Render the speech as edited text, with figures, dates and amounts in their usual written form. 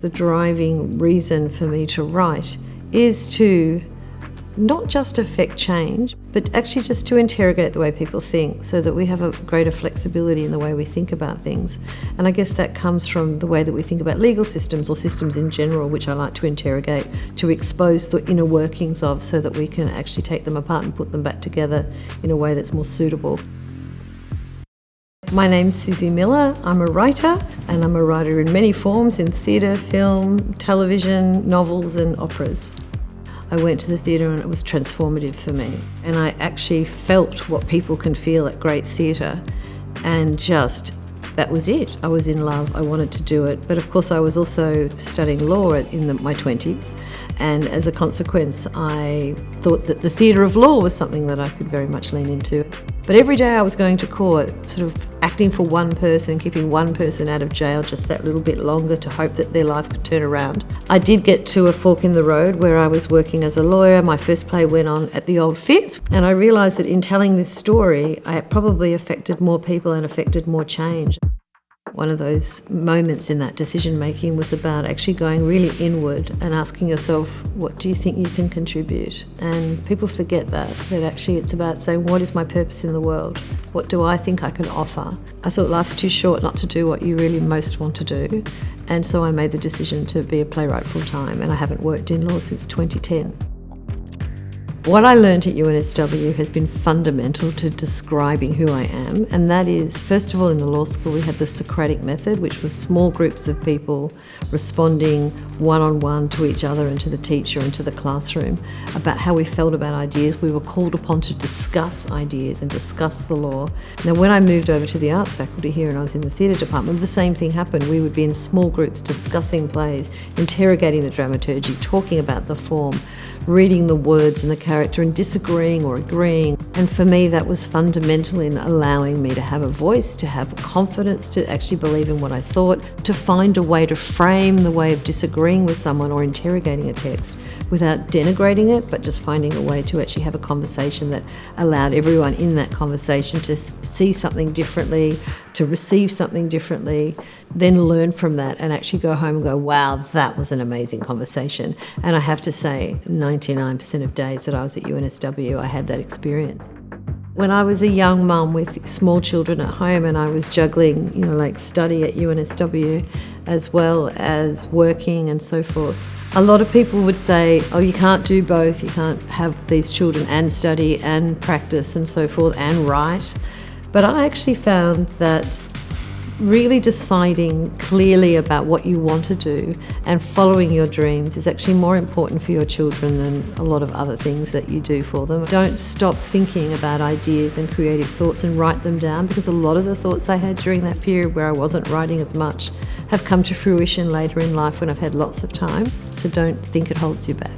the driving reason for me to write is to not just affect change, but actually just to interrogate the way people think so that we have a greater flexibility in the way we think about things. And I guess that comes from the way that we think about legal systems or systems in general, which I like to interrogate, to expose the inner workings of so that we can actually take them apart and put them back together in a way that's more suitable. My name's Suzie Miller. I'm a writer, and I'm a writer in many forms, in theatre, film, television, novels and operas. I went to the theatre and it was transformative for me. And I actually felt what people can feel at great theatre, and just, that was it. I was in love, I wanted to do it. But of course I was also studying law in my 20s, and as a consequence I thought that the theatre of law was something that I could very much lean into. But every day I was going to court, sort of acting for one person, keeping one person out of jail just that little bit longer to hope that their life could turn around. I did get to a fork in the road where I was working as a lawyer. My first play went on at the Old Fitz, and I realised that in telling this story, I probably affected more people and affected more change. One of those moments in that decision making was about actually going really inward and asking yourself, what do you think you can contribute? And people forget that actually it's about saying, what is my purpose in the world? What do I think I can offer? I thought life's too short not to do what you really most want to do. And so I made the decision to be a playwright full time, and I haven't worked in law since 2010. What I learned at UNSW has been fundamental to describing who I am, and that is, first of all, in the law school we had the Socratic method, which was small groups of people responding one-on-one to each other and to the teacher and to the classroom about how we felt about ideas. We were called upon to discuss ideas and discuss the law. Now, when I moved over to the arts faculty here and I was in the theatre department, the same thing happened. We would be in small groups discussing plays, interrogating the dramaturgy, talking about the form, reading the words and the character and disagreeing or agreeing. And for me that was fundamental in allowing me to have a voice, to have confidence, to actually believe in what I thought, to find a way to frame the way of disagreeing with someone or interrogating a text without denigrating it, but just finding a way to actually have a conversation that allowed everyone in that conversation to see something differently, to receive something differently, then learn from that and actually go home and go, wow, that was an amazing conversation. And I have to say, 99% of days that I was at UNSW, I had that experience. When I was a young mum with small children at home and I was juggling, like study at UNSW as well as working and so forth, a lot of people would say, oh, you can't do both, you can't have these children and study and practice and so forth and write. But I actually found that really deciding clearly about what you want to do and following your dreams is actually more important for your children than a lot of other things that you do for them. Don't stop thinking about ideas and creative thoughts and write them down, because a lot of the thoughts I had during that period where I wasn't writing as much have come to fruition later in life when I've had lots of time. So don't think it holds you back.